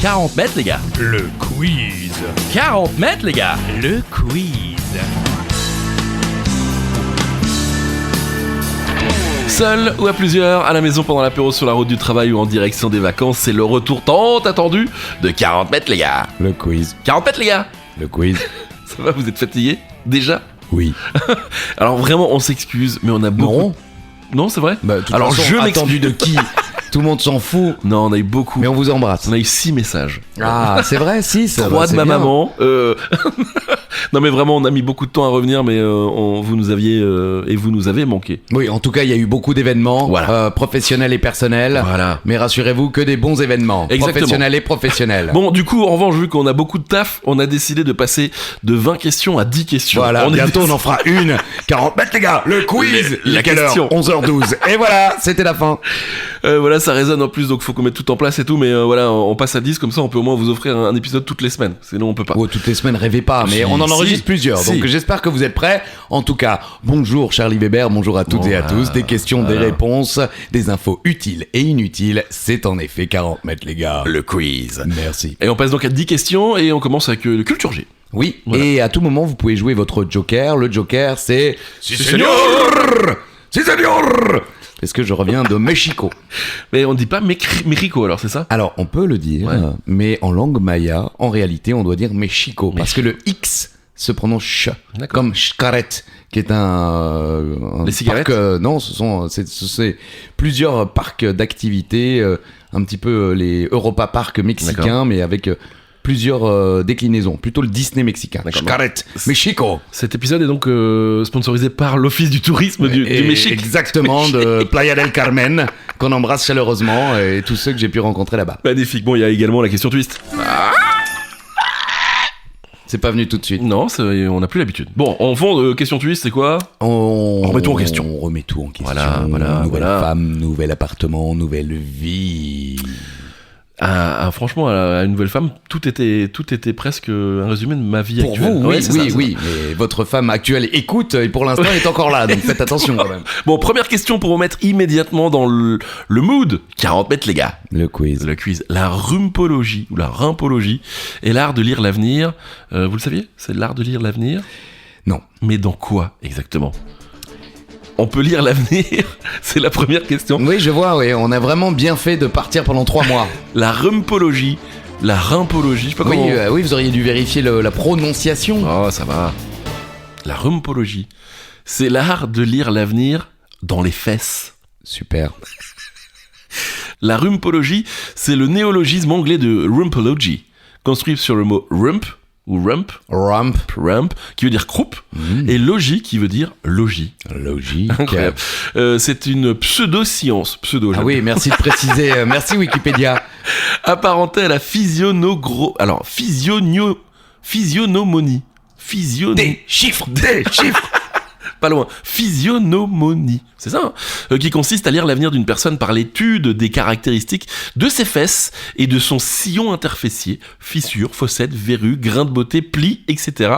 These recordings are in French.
40 mètres, les gars. Le quiz. 40 mètres, les gars. Le quiz. Seul ou à plusieurs, à la maison pendant l'apéro, sur la route du travail ou en direction des vacances, c'est le retour tant attendu de 40 mètres, les gars. Le quiz. 40 mètres, les gars. Le quiz. Ça va, vous êtes fatigués déjà? Oui. Alors vraiment, on s'excuse, mais on a beaucoup... Non. Non, c'est vrai? Bah, de toute Alors façon, je attendu de qui? Tout le monde s'en fout. Non, on a eu beaucoup. Mais on vous embrasse. On a eu 6 messages. Ah, c'est vrai, si. 3 de ma maman. Non mais vraiment, on a mis beaucoup de temps à revenir, mais vous nous aviez et vous nous avez manqué. Oui, en tout cas, il y a eu beaucoup d'événements, Voilà. Professionnels et personnels. Voilà. Mais rassurez-vous que des bons événements. Exactement. Professionnels et professionnels. Bon, du coup, en revanche, vu qu'on a beaucoup de taf, on a décidé de passer de 20 questions à 10 questions. Voilà, bientôt est... on en fera une. 40 mètres, les gars, le quiz. La Il est quelle heure? question. 11h12. Et voilà, c'était la fin. Voilà, ça résonne en plus, donc faut qu'on mette tout en place et tout, mais voilà, on passe à 10, comme ça on peut au moins vous offrir un épisode toutes les semaines, sinon on peut pas. Oh, toutes les semaines, rêvez pas, mais Si, on en si, enregistre plusieurs, si. donc j'espère que vous êtes prêts. En tout cas, bonjour Charlie Weber, bonjour à toutes Bon, et à voilà, tous. Des questions, des voilà. réponses, des infos utiles et inutiles. C'est en effet 40 mètres, les gars. Le quiz. Merci. Et on passe donc à 10 questions et on commence avec le Culture G. Oui, Voilà. et à tout moment, vous pouvez jouer votre joker. Le joker, c'est... Si, señor. Si, señor. Parce que je reviens de Mexico. Mais on dit pas Mexico alors, c'est ça? Alors, on peut le dire, Ouais. mais en langue maya, en réalité, on doit dire Mexico. Parce que le X se prononce ch, D'accord. comme Xcaret, qui est un Les cigarettes parc, non, c'est plusieurs parcs d'activités, un petit peu les Europa Park mexicains, D'accord. mais avec plusieurs déclinaisons. Plutôt le Disney mexicain. D'accord. Xcaret, Mexico. Cet épisode est donc sponsorisé par l'Office du tourisme du Et Mexique. exactement, de Playa del Carmen, qu'on embrasse chaleureusement, et tous ceux que j'ai pu rencontrer là-bas. Magnifique. Bon, il y a également la question twist. C'est pas venu tout de suite. Non, on n'a plus l'habitude. Bon, en fond, question twist, c'est quoi? On remet tout en question. On remet tout en question. Voilà, Nouvelle voilà. femme, nouvel appartement, nouvelle vie. Franchement, à une nouvelle femme, tout était presque un résumé de ma vie Pour actuelle. vous, Ouais, oui, c'est oui, ça, c'est ça. oui. Mais votre femme actuelle écoute et pour l'instant elle est encore là, donc faites attention quand même. Bon, première question pour vous mettre immédiatement dans le mood. 40 mètres, les gars. Le quiz. Le quiz. La rumpologie, ou la rimpologie, est l'art de lire l'avenir. Vous le saviez? C'est l'art de lire l'avenir? Non. Mais dans quoi, exactement? On peut lire l'avenir? C'est la première question. Oui, je vois, oui. On a vraiment bien fait de partir pendant 3 mois. La rumpologie, la rimpologie, je sais pas Oui, comment... oui, vous auriez dû vérifier la prononciation. Oh, ça va. La rumpologie, c'est l'art de lire l'avenir dans les fesses. Super. La rumpologie, c'est le néologisme anglais de rumpology, construit sur le mot rump, ou rump, qui veut dire croupe, et logie, qui veut dire logis. Logique. Incroyable. C'est une pseudo-science, Ah oui, merci de préciser. Merci Wikipédia. apparentée à la physionomonie. Des chiffres. Pas loin. Physionomonie. C'est ça, hein, qui consiste à lire l'avenir d'une personne par l'étude des caractéristiques de ses fesses et de son sillon interfessier, fissures, fossettes, verrues, grains de beauté, plis, etc.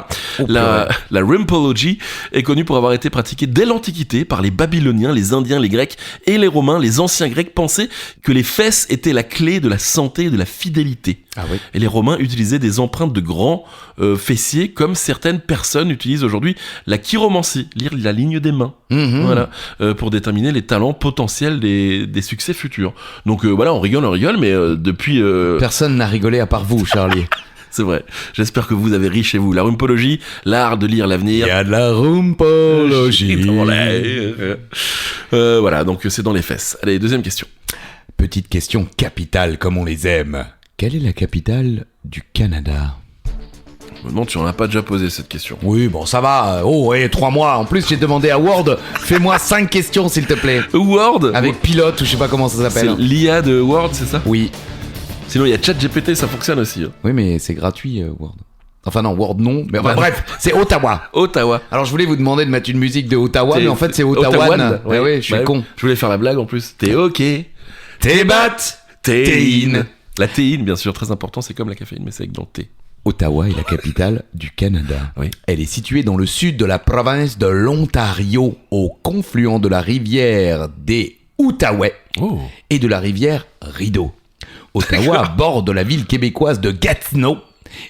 La rumpology est connue pour avoir été pratiquée dès l'Antiquité par les Babyloniens, les Indiens, les Grecs et les Romains. Les anciens Grecs pensaient que les fesses étaient la clé de la santé et de la fidélité. Ah oui. Et les Romains utilisaient des empreintes de grands fessiers, comme certaines personnes utilisent aujourd'hui la chiromancie, lire la ligne des mains, voilà, pour déterminer les talents potentiels des succès futurs. Donc voilà, on rigole, mais depuis... Personne n'a rigolé à part vous, Charlie. C'est vrai. J'espère que vous avez ri chez vous. La rumpologie, l'art de lire l'avenir. Il y a de la rumpologie. Dans l'air. Voilà, donc c'est dans les fesses. Allez, deuxième question. Petite question capitale comme on les aime. Quelle est la capitale du Canada? Je me demande si on n'a pas déjà posé cette question. Oui, bon, ça va. Oh, et 3 mois. En plus, j'ai demandé à Word, fais-moi 5 questions, s'il te plaît. Word Avec pilote, ou je sais pas comment ça C'est s'appelle. l'IA de Word, c'est ça? Oui. Sinon, il y a ChatGPT, ça fonctionne aussi. Hein. Oui, mais c'est gratuit, Word. Enfin non, Word non. Mais enfin, Bah, bref, c'est Ottawa. Ottawa. Alors, je voulais vous demander de mettre une musique de Ottawa, C'est- mais en fait, c'est Ottawa. Ouais. Ouais, je suis Bah, con. Je voulais faire la blague en plus. T'es ok. T'es bat. Théine. La théine, bien sûr, très important, c'est comme la caféine, mais c'est avec dans le thé. Ottawa est la capitale du Canada. Oui. Elle est située dans le sud de la province de l'Ontario, au confluent de la rivière des Outaouais Oh. et de la rivière Rideau. Ottawa borde la ville québécoise de Gatineau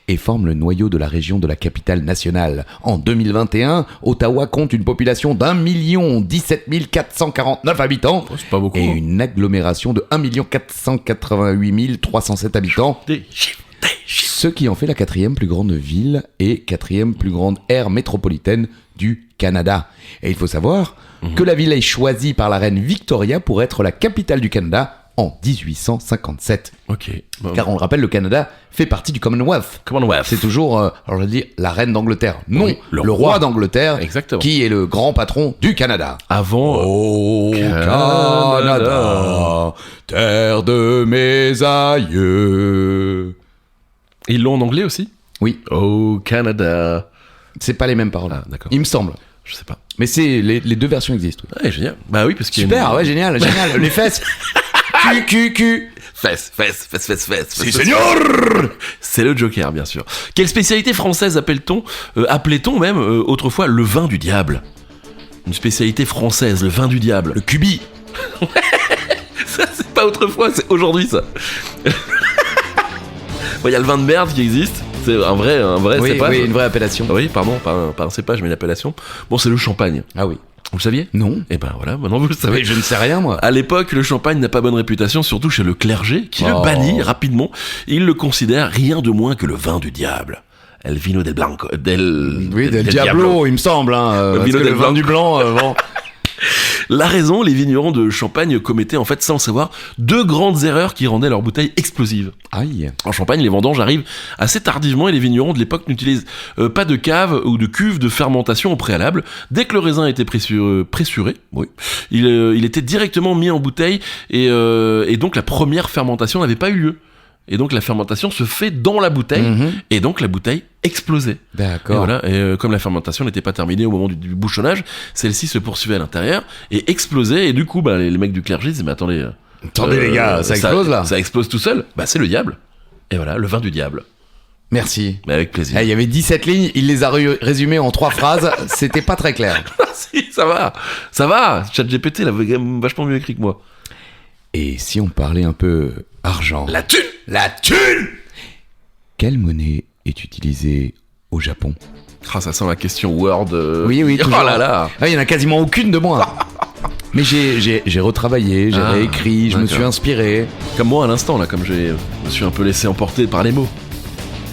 et forme le noyau de la région de la capitale nationale. En 2021, Ottawa compte une population d'1 449 habitants Oh, c'est pas beaucoup. et hein. une agglomération de 1 488 307 habitants, Des chiffres. ce qui en fait la 4e plus grande ville et 4e plus grande aire métropolitaine du Canada. Et il faut savoir que la ville est choisie par la reine Victoria pour être la capitale du Canada en 1857. Ok. Bon. Car on le rappelle, le Canada fait partie du Commonwealth. Commonwealth. C'est toujours, alors je dis, la reine d'Angleterre. Non, Oui, le roi d'Angleterre, Exactement. qui est le grand patron du Canada. Avant. Oh Canada, terre de mes aïeux. Ils l'ont en anglais aussi. Oui, Oh Canada. c'est pas les mêmes paroles. Ah, d'accord. Il me semble. Je sais pas. Mais c'est les deux versions existent. Oui. Ouais, génial. Bah oui, parce qu'il y a Super, une- ouais, génial, génial. Les fesses. Q. Fesses. Si, seigneur. C'est le Joker, bien sûr. Quelle spécialité française appelait-on même autrefois le vin du diable? Une spécialité française, le vin du diable. Le cubi. Ça, c'est pas autrefois, c'est aujourd'hui ça. Bon, il y a le vin de merde qui existe. C'est un vrai Oui, cépage. oui, une vraie appellation. Oui, pardon, pas un cépage, mais une appellation. Bon, c'est le champagne. Ah oui. Vous le saviez? Non. Eh ben voilà, maintenant vous le savez. Mais je ne sais rien, moi. À l'époque, le champagne n'a pas bonne réputation, surtout chez le clergé, qui le Oh. bannit rapidement. Il le considère rien de moins que le vin du diable. El vino del blanco, Oui, del Diablo, il me semble. Hein, parce vino que del le vin du blanc, bon. La raison, les vignerons de Champagne commettaient en fait sans le savoir deux grandes erreurs qui rendaient leurs bouteilles explosives. Aïe. En Champagne, les vendanges arrivent assez tardivement et les vignerons de l'époque n'utilisent pas de cave ou de cuve de fermentation au préalable. Dès que le raisin était pressuré, oui, il était directement mis en bouteille et donc la première fermentation n'avait pas eu lieu. Et donc la fermentation se fait dans la bouteille Mhm. et donc la bouteille explosait. Et D'accord. voilà, comme la fermentation n'était pas terminée au moment du bouchonnage, celle-ci se poursuivait à l'intérieur et explosait. Et du coup, les mecs du clergé disaient, mais attendez, Attendez, les gars, ça explose là. ça explose tout seul. Bah c'est le diable. Et voilà, le vin du diable. Merci. Mais avec plaisir. Eh, il y avait 17 lignes, il les a résumées en 3 phrases, c'était pas très clair. Si, ça va. ChatGPT l'avait quand même vachement mieux écrit que moi. Et si on parlait un peu argent? La thune. La thune. Quelle monnaie est utilisée au Japon? Ah, ça sent la question Word. Oui, Oh toujours. là là. Ah, il y en a quasiment aucune de moi. Mais j'ai retravaillé, j'ai Ah, réécrit, je me d'accord. suis inspiré. Comme moi à l'instant là, comme je me suis un peu laissé emporter par les mots.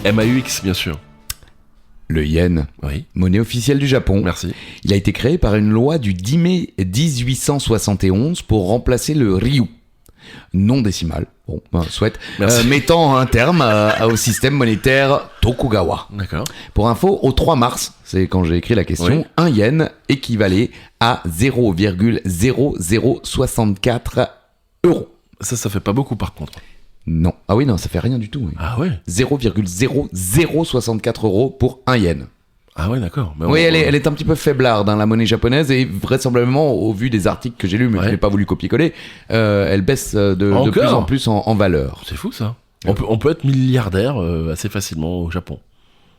MAUX bien sûr. Le yen, Oui. monnaie officielle du Japon. Merci. Il a été créé par une loi du 10 mai 1871 pour remplacer le ryu, non décimal, bon, souhaite, Merci. mettant un terme au système monétaire Tokugawa. D'accord. Pour info, au 3 mars, c'est quand j'ai écrit la question, Oui. un yen équivalait à 0,0064 euros. Ça fait pas beaucoup par contre. Non. Ah oui, non, ça fait rien du tout. Oui. Ah ouais. 0,0064 euros pour un yen. Ah ouais, d'accord. Mais Oui, on- elle est un petit peu faiblarde, hein, la monnaie japonaise, et vraisemblablement, au vu des articles que j'ai lus, mais Ouais. je n'ai pas voulu copier-coller, elle baisse de Encore plus en plus en valeur. C'est fou ça. On peut être milliardaire assez facilement au Japon.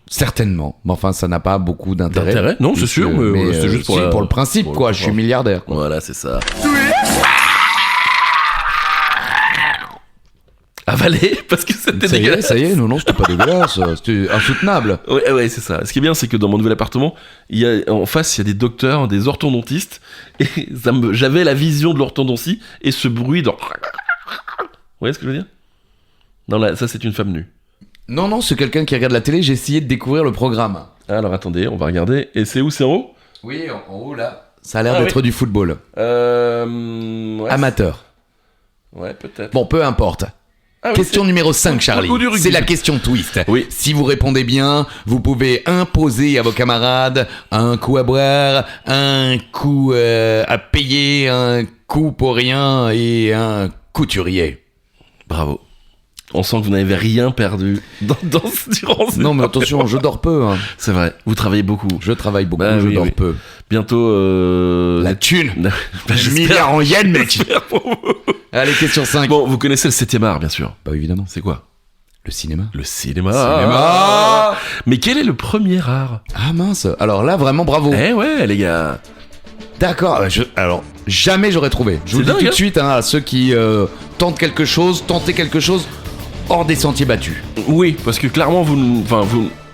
Certainement. Mais enfin, ça n'a pas beaucoup d'intérêt. D'intérêt Non, c'est sûr, mais c'est juste pour si, la- pour le principe, pour le quoi. Je suis pouvoir. milliardaire, quoi. Voilà, c'est ça. Avaler parce que c'était dégueulasse. Ça y est, non, c'était pas dégueulasse, c'était insoutenable. Ouais, c'est ça. Ce qui est bien, c'est que dans mon nouvel appartement, en face, il y a des docteurs, des orthodontistes, et j'avais la vision de l'orthodontie et ce bruit de. Vous voyez ce que je veux dire? Non, là, ça, c'est une femme nue. Non, c'est quelqu'un qui regarde la télé, j'ai essayé de découvrir le programme. Alors attendez, on va regarder. Et c'est où, c'est en haut? Oui, en haut, là. Ça a l'air Ah, d'être oui. du football. Ouais, Amateur. Ouais, peut-être. Bon, peu importe. Ah oui, Question numéro 5, Charlie. ou du rugby. C'est la question twist. Oui. Si vous répondez bien, vous pouvez imposer à vos camarades un coup à boire, un coup à payer, un coup pour rien et un couturier. Bravo. On sent que vous n'avez rien perdu durant ce Non, mais attention, je dors peu. Hein. C'est vrai, vous travaillez beaucoup. Je travaille beaucoup, Bah je oui, dors oui. peu. Bientôt... La thune. Bah, Le j'espère. milliard en yens, mec. J'espère pour vous. Allez, question 5. Bon, vous connaissez le 7e art, bien sûr. Bah évidemment. C'est quoi? Le cinéma. Le cinéma. Cinéma. Mais quel est le premier art? Ah mince. Alors là, vraiment bravo. Eh ouais, les gars. D'accord, alors jamais j'aurais trouvé. Je vous C'est le dis dingue, tout de hein. suite à ceux qui tentez quelque chose hors des sentiers battus. Oui, parce que clairement,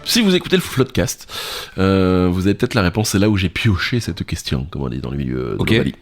si vous écoutez le Floodcast, vous avez peut-être la réponse. C'est là où j'ai pioché cette question, comme on dit dans le milieu de Ok. l'Ovalie.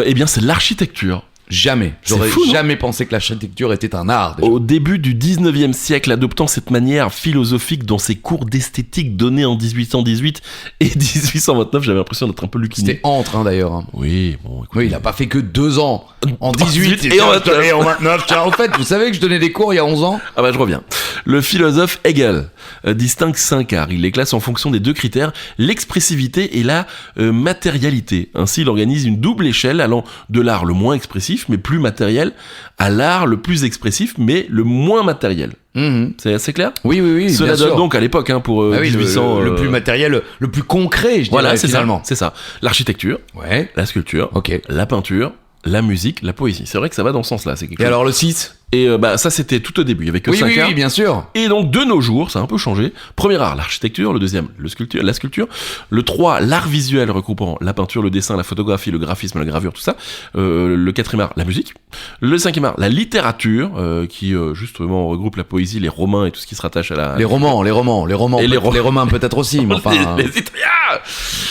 Eh bien, c'est l'architecture. Jamais. C'est J'aurais fou, non jamais pensé que l'architecture était un art. déjà. Au début du 19e siècle, adoptant cette manière philosophique dans ses cours d'esthétique donnés en 1818 et 1829, j'avais l'impression d'être un peu Lucini. C'était entre, hein, d'ailleurs. hein. Oui, bon, écoutez. Oui, il a pas fait que 2 ans. En 18 et en 29. et en 29. Tiens, en fait, vous savez que je donnais des cours il y a 11 ans. Ah bah je reviens. Le philosophe Hegel distingue 5 arts. Il les classe en fonction des 2 critères, l'expressivité et la matérialité. Ainsi, il organise une double échelle allant de l'art le moins expressif mais plus matériel à l'art le plus expressif mais le moins matériel. Mhm. C'est assez clair ? Oui, Cela bien sûr. donne donc à l'époque pour Ah oui, 1800... le plus matériel, le plus concret, je Voilà, dirais, c'est finalement. ça, c'est ça. L'architecture, Ouais, la sculpture, ok. la peinture, la musique, la poésie. C'est vrai que ça va dans ce sens-là. C'est quelque Et chose. alors le 6 Et ça c'était tout au début. Il y avait que Oui, 5 arts. oui, bien sûr. Et donc, de nos jours, ça a un peu changé. Premier art, l'architecture. Le deuxième, la sculpture. Le 3, l'art visuel regroupant la peinture, le dessin, la photographie, le graphisme, la gravure, tout ça. Le 4e art, la musique. Le 5e art, la littérature, qui justement regroupe la poésie, les romans et tout ce qui se rattache à la... Les romans, Et les les Romains peut-être aussi, mais enfin, les Italiens.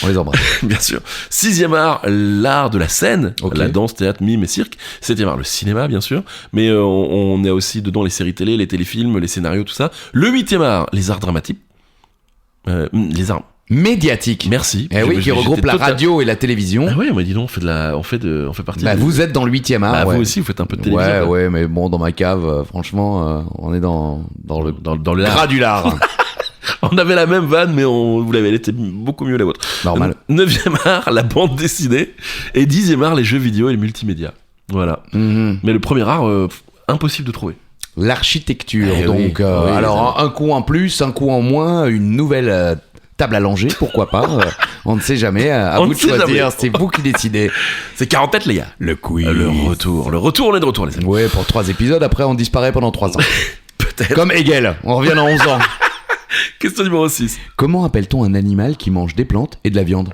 on les embrasse. Bien sûr. 6e art, l'art de la scène, Ok. la danse, théâtre, mime et cirque. 7e art, le cinéma, bien sûr. Mais on est aussi dedans les séries télé, les téléfilms, les scénarios, tout ça. Le 8e art, les arts dramatiques. Les arts... Médiatique. Merci. Eh oui, qui regroupe J'étais la radio et la télévision. Ah ouais, mais dis donc, on fait partie. Bah, vous êtes dans le 8e art. Bah, ouais. vous aussi, vous faites un peu de télévision. Ouais, quoi. ouais, mais bon, dans ma cave, franchement, on est dans le Dans le lard. gras du lard. On avait la même vanne, mais elle était beaucoup mieux la vôtre. Normal. 9e art, la bande dessinée. Et 10e art, les jeux vidéo et le multimédia. Voilà. Mhm. Mais le premier art, impossible de trouver. L'architecture, Eh donc. oui, oui, alors, un coup en plus, un coup en moins, une nouvelle table à langer, pourquoi pas. On ne sait jamais. À On vous ne de sait choisir, jamais. c'est vous qui décidez. C'est 40 têtes, les gars. Le quiz. Le retour, on est de retour, les amis. Ouais, pour 3 épisodes, après on disparaît pendant 3 ans. Peut-être. Comme Hegel, on revient dans 11 ans. Question numéro 6. Comment appelle-t-on un animal qui mange des plantes et de la viande?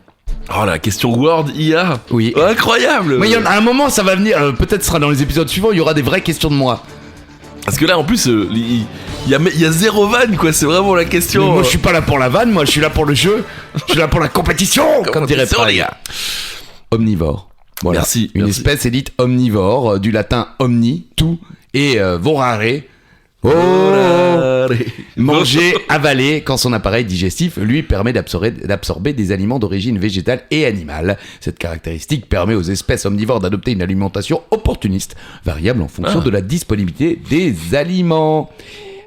Oh, la question Word IA. Oui. Incroyable. Mais à un moment, ça va venir, peut-être ce sera dans les épisodes suivants, il y aura des vraies questions de moi. Parce que là, en plus, il y a zéro vanne, quoi. C'est vraiment la question. Mais moi, je suis pas là pour la vanne, moi, je suis là pour le jeu. Je suis là pour la compétition, comme dirait Compétition, Pride. les gars. Omnivore. Voilà. Merci, Une merci. espèce est dite omnivore, du latin omni, tout, et vorare. Oh, manger, avaler, quand son appareil digestif lui permet d'absorber des aliments d'origine végétale et animale. Cette caractéristique permet aux espèces omnivores d'adopter une alimentation opportuniste, variable en fonction de la disponibilité des aliments.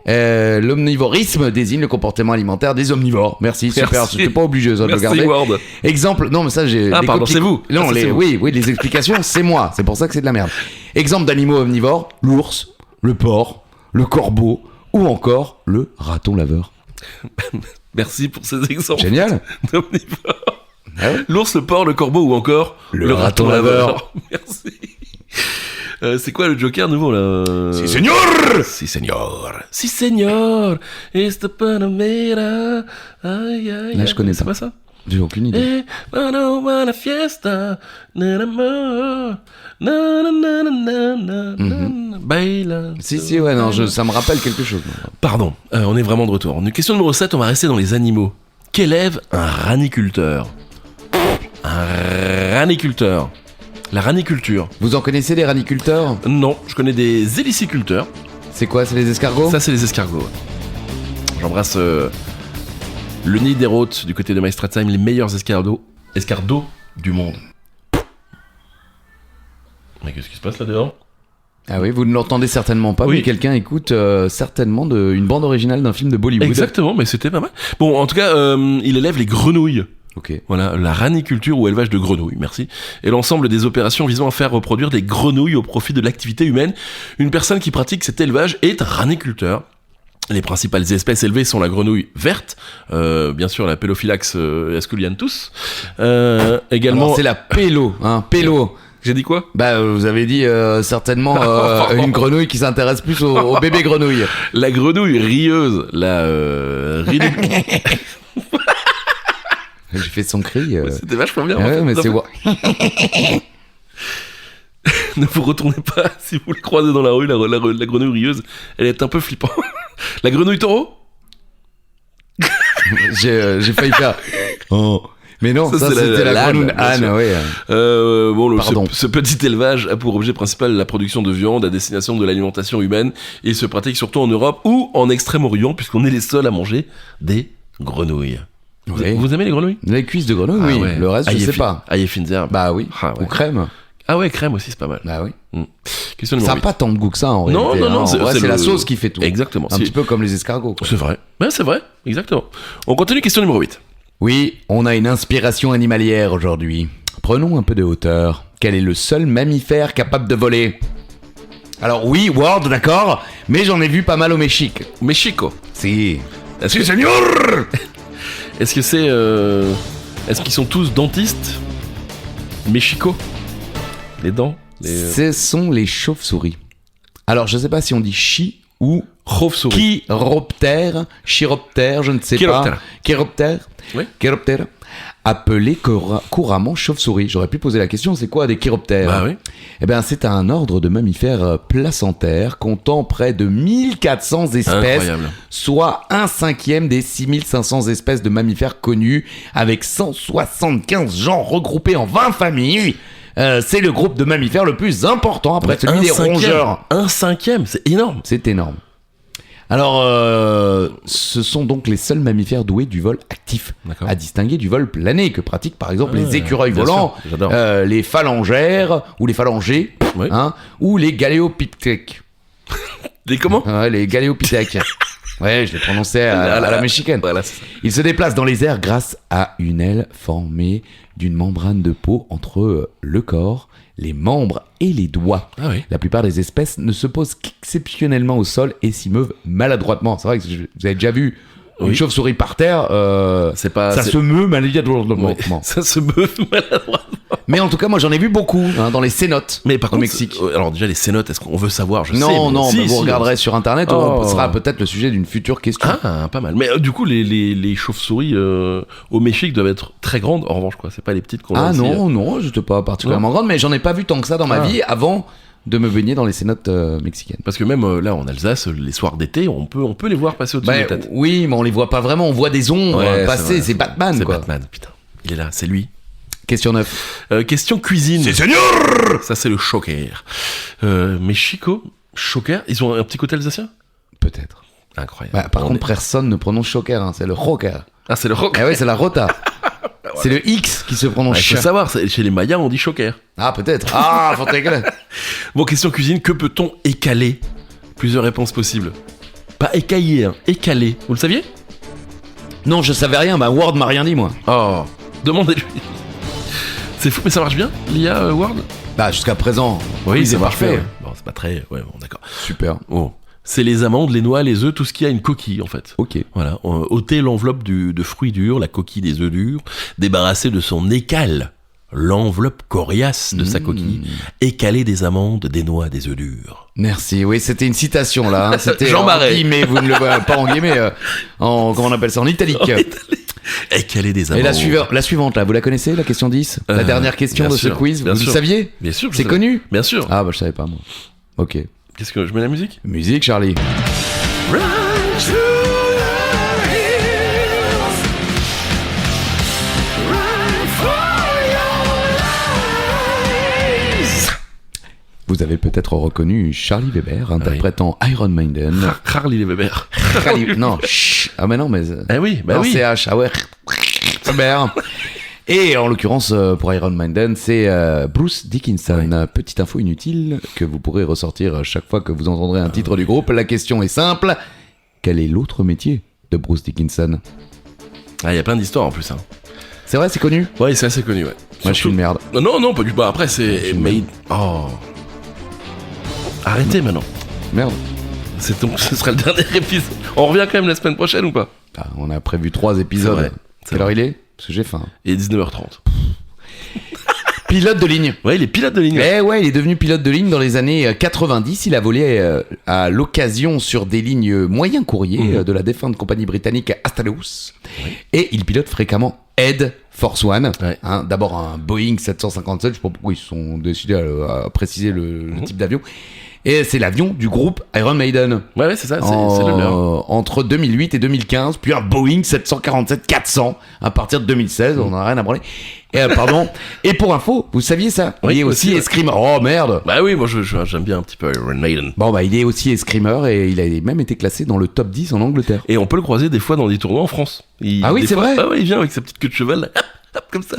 L'omnivorisme désigne le comportement alimentaire des omnivores. Merci, super, Merci. c'était pas obligé ça, de le Merci, garder. Word. Exemple, non mais ça j'ai... Ah, les pardon, copies- c'est vous. Non, Ah, ça, c'est vous. oui, les explications, c'est moi. C'est pour ça que c'est de la merde. Exemple d'animaux omnivores, l'ours, le porc, le corbeau ou encore le raton laveur. Merci pour ces exemples. Génial. Omnivores. Ah ouais. L'ours, le porc, le corbeau ou encore Le raton laveur. Merci. C'est quoi le Joker nouveau là Si, seigneur. Si seigneur. Si seigneur. It's the Panamera. Aïe aïe. Là, je connais C'est pas. pas ça. J'ai aucune idée. Eh, bueno, la fiesta. Na, na, na, na, na, na, na, na, baila. Si, ouais, non, ça me rappelle quelque chose. Pardon, on est vraiment de retour. Question numéro 7, on va rester dans les animaux. Qu'élève un raniculteur? Un raniculteur. La raniculture. Vous en connaissez des raniculteurs? Non, je connais des héliciculteurs. C'est quoi, c'est les escargots? Ça, c'est les escargots. Ouais. J'embrasse le nid des Rôtes du côté de Maestratsheim, les meilleurs escargots du monde. Mais qu'est-ce qui se passe là-dedans? Ah oui, vous ne l'entendez certainement pas, Oui. mais quelqu'un écoute certainement une bande originale d'un film de Bollywood. Exactement, mais c'était pas mal. Bon, en tout cas, il élève les grenouilles. Ok. Voilà, la raniculture ou élevage de grenouilles, merci. Et l'ensemble des opérations visant à faire reproduire des grenouilles au profit de l'activité humaine. Une personne qui pratique cet élevage est raniculteur. Les principales espèces élevées sont la grenouille verte, bien sûr la Pelophylax esculianthus, également... Alors, c'est la pélo, hein, pélo. J'ai dit quoi? Bah, vous avez dit certainement une grenouille qui s'intéresse plus aux bébés grenouilles. La grenouille rieuse, la J'ai fait son cri. C'était vachement bien. Ah en fait. ouais, mais Non, c'est... Ne vous retournez pas si vous le croisez dans la rue, la grenouille rieuse. Elle est un peu flippante. La grenouille taureau? j'ai failli faire... Oh. Mais non, ça c'est c'était la l'âne, grenouille bien Anne, sûr. ouais. Bon, Pardon. ce petit élevage a pour objet principal la production de viande à destination de l'alimentation humaine et il se pratique surtout en Europe ou en Extrême-Orient puisqu'on est les seuls à manger des grenouilles. Oui. Vous aimez les grenouilles? Les cuisses de grenouille, oui. ouais. Le reste, je sais pas. Ail et fines herbes. Bah oui. Ah ouais. Ou crème. Ah ouais, crème aussi, c'est pas mal. Bah oui. Question Ça numéro n'a 8. pas tant de goût que ça en Non, réalité. non, non, En c'est- vrai, c'est c'est la le- sauce qui fait tout. Exactement. Un C'est- petit peu comme les escargots, quoi. C'est vrai. Ben, c'est vrai, exactement. On continue, question numéro 8. Oui, on a une inspiration animalière aujourd'hui. Prenons un peu de hauteur. Quel est le seul mammifère capable de voler? Alors oui, Ward, d'accord, mais j'en ai vu pas mal au Mexique. Mexico. Si. Est-ce que, Señor. est-ce que c'est... Est-ce qu'ils sont tous dentistes? Mexico. Les dents Ce sont les chauves-souris. Alors je sais pas si on dit chi ou Chauve-souris. chiroptère, chiroptère, je ne sais Chiroptère. pas. Chiroptère. Oui. Chiroptère. Appelé couramment chauve-souris. J'aurais pu poser la question, c'est quoi des chiroptères? Bah oui. Eh bien, c'est un ordre de mammifères placentaires comptant près de 1400 espèces, Incroyable. soit 1/5 des 6500 espèces de mammifères connus, avec 175 genres regroupés en 20 familles. C'est le groupe de mammifères le plus important après celui des rongeurs. 1/5, c'est énorme. C'est énorme. Alors, ce sont donc les seuls mammifères doués du vol actif, D'accord. à distinguer du vol plané que pratiquent par exemple les Ouais, écureuils bien volants, sûr, j'adore. les phalangères ou les phalangés, Oui. hein, ou les galéopithèques. Les comment? Ouais, les galéopithèques. Ouais, je l'ai prononcé à la mexicaine. Voilà, c'est ça. Ils se déplacent dans les airs grâce à une aile formée d'une membrane de peau entre le corps, les membres et les doigts. Ah oui. La plupart des espèces ne se posent qu'exceptionnellement au sol et s'y meuvent maladroitement. C'est vrai que vous avez déjà vu une Oui. chauve-souris par terre, C'est pas... ça c'est- se meut maladroitement. Ouais, ça se meut maladroitement. Mais en tout cas, moi j'en ai vu beaucoup hein, dans les cénotes Mais par au contre, Mexique. alors déjà les cénotes, est-ce qu'on veut savoir? Je sais, Non, mais non, si, mais vous si, regarderez sur internet, Oh. ce sera peut-être le sujet d'une future question. Ah, pas mal. Mais du coup, les chauves-souris au Mexique doivent être très grandes. En revanche, quoi, c'est pas les petites qu'on a Ah ici. non, non, je n'étais pas particulièrement grande, mais j'en ai pas vu tant que ça dans ma Ah. vie avant de me baigner dans les cénotes mexicaines. Parce que même là en Alsace, les soirs d'été, on peut les voir passer au-dessus Bah, de la tête. oui, mais on les voit pas vraiment, on voit des ombres Ouais, passer, vrai, c'est Batman C'est quoi. Batman, putain. Il est là, c'est lui. Question 9. Question cuisine. Seigneur. Ça, c'est le choker. Mexico, choker, ils ont un petit côté alsacien? Peut-être. Incroyable. Bah, par On contre, est- personne ne prononce choker, hein, c'est le rocker. Ah, c'est le rock. Ah ouais, c'est la rota. C'est le X qui se prononce. Il faut savoir, chez les Mayas, on dit choker. Ah, peut-être. Ah, faut t'égaler. Bon, question cuisine, que peut-on écaler? Plusieurs réponses possibles. Pas écailler, hein, écaler. Vous le saviez? Non, je savais rien, bah Ward m'a rien dit moi. Oh, demandez-lui. C'est fou, mais ça marche bien, l'IA Word? Bah, jusqu'à présent. Oui, c'est marche parfait. bien, ouais. Bon, c'est pas très... Ouais, bon, d'accord. Super. Oh. C'est les amandes, les noix, les œufs, tout ce qui a une coquille, en fait. Ok. Voilà, ôter l'enveloppe de fruits durs, la coquille des œufs durs, débarrasser de son écale l'enveloppe coriace de sa coquille, écaler des amandes, des noix, des œufs durs. Merci. Oui, c'était une citation là. Hein. C'était Jean en Marais. guillemets, vous ne le voyez pas en guillemets, en comment on appelle ça, en italique. Écaler des Et amandes. la suivante là, vous la connaissez, la question 10? La dernière question bien de ce sûr, quiz, vous bien le sûr. saviez? Bien sûr, je C'est sais. connu? Bien sûr. Ah bah je savais pas moi. Ok. Qu'est-ce que je mets la musique? Musique, Charlie. Vous avez peut-être reconnu Charlie Weber interprétant Iron Maiden. Harley les Weber. Charlie- non, chut. Ah mais non, mais Eh oui, bah non, oui. CH, ah ouais. Weber. Et en l'occurrence, pour Iron Maiden, c'est Bruce Dickinson. Petite info inutile que vous pourrez ressortir chaque fois que vous entendrez un titre du groupe. La question est simple. Quel est l'autre métier de Bruce Dickinson? Ah, il y a plein d'histoires en plus. Hein. C'est vrai, c'est connu? Ouais, c'est assez connu, ouais. Moi, je suis une merde. Non, non, pas du tout. Bah, après, c'est. suis Mais... Oh. Arrêtez maintenant. Merde. C'est donc, ce sera le dernier épisode. On revient quand même la semaine prochaine ou pas? Ah, on a prévu 3 épisodes. C'est vrai, c'est Quelle heure il est? Parce que j'ai faim. Et 19h30. Pilote de ligne. Ouais, il est pilote de ligne. Eh ouais, il est devenu pilote de ligne dans les années 90. Il a volé à l'occasion sur des lignes moyens courriers de la défunte compagnie britannique Astaleus. Et il pilote fréquemment Ed Force One. Ouais. Hein, d'abord un Boeing 757, je sais pas pourquoi ils se sont décidés à préciser le type d'avion. Et c'est l'avion du groupe Iron Maiden. Ouais, c'est ça, c'est le leur. Entre 2008 et 2015, puis un Boeing 747-400 à partir de 2016, on en a rien à branler. Et pardon. Et pour info, vous saviez ça? Oui, Il est aussi ouais. escrimeur. Oh merde. Bah oui, moi j'aime bien un petit peu Iron Maiden. Bon bah il est aussi escrimeur et il a même été classé dans le top 10 en Angleterre. Et on peut le croiser des fois dans des tournois en France. Ah oui, des c'est fois- vrai. Ah ouais, il vient avec sa petite queue de cheval, là, hop, hop, comme ça.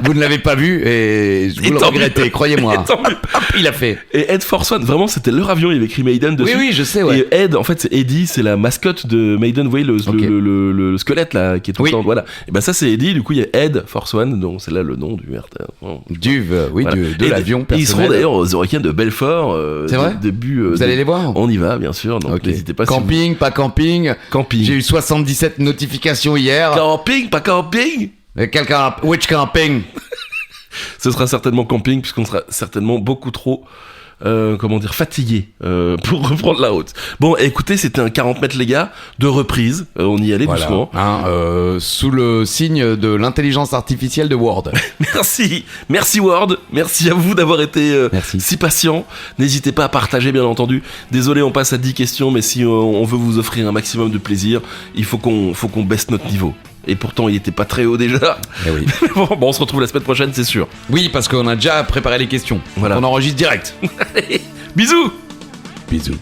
Vous ne l'avez pas vu et je Et vous le tant regrettez, mieux. croyez-moi. Et tant mieux. Hop, il a fait. Et Ed Force One, vraiment c'était leur avion, il y avait écrit Maiden dessus. Oui, je sais, ouais. Et Ed, en fait, c'est Eddie, c'est la mascotte de Maiden, vous voyez, le squelette là, qui est tout Oui. le temps. Voilà. Et ben ça, c'est Eddie, du coup, il y a Ed Force One, donc c'est là le nom du RTR. Voilà. De Et l'avion et ils seront personnel. d'ailleurs aux Orecains de Belfort. C'est vrai Début. Vous allez les voir? On y va, bien sûr, donc Ok. n'hésitez pas. Camping, pas camping. Camping. J'ai eu 77 notifications hier. Camping, pas camping. Et quelqu'un, which camping? Ce sera certainement camping, puisqu'on sera certainement beaucoup trop, fatigué pour reprendre la route. Bon, écoutez, c'était un 40 mètres, les gars, de reprise. On y allait doucement. Hein, sous le signe de l'intelligence artificielle de Word. Merci Ward. Merci à vous d'avoir été Merci. si patient. N'hésitez pas à partager, bien entendu. Désolé, on passe à 10 questions, mais si on veut vous offrir un maximum de plaisir, il faut qu'on baisse notre niveau. Et pourtant, il était pas très haut déjà. Eh oui. Bon, on se retrouve la semaine prochaine, c'est sûr. Oui, parce qu'on a déjà préparé les questions. Voilà. On enregistre direct. Allez, bisous. Bisous.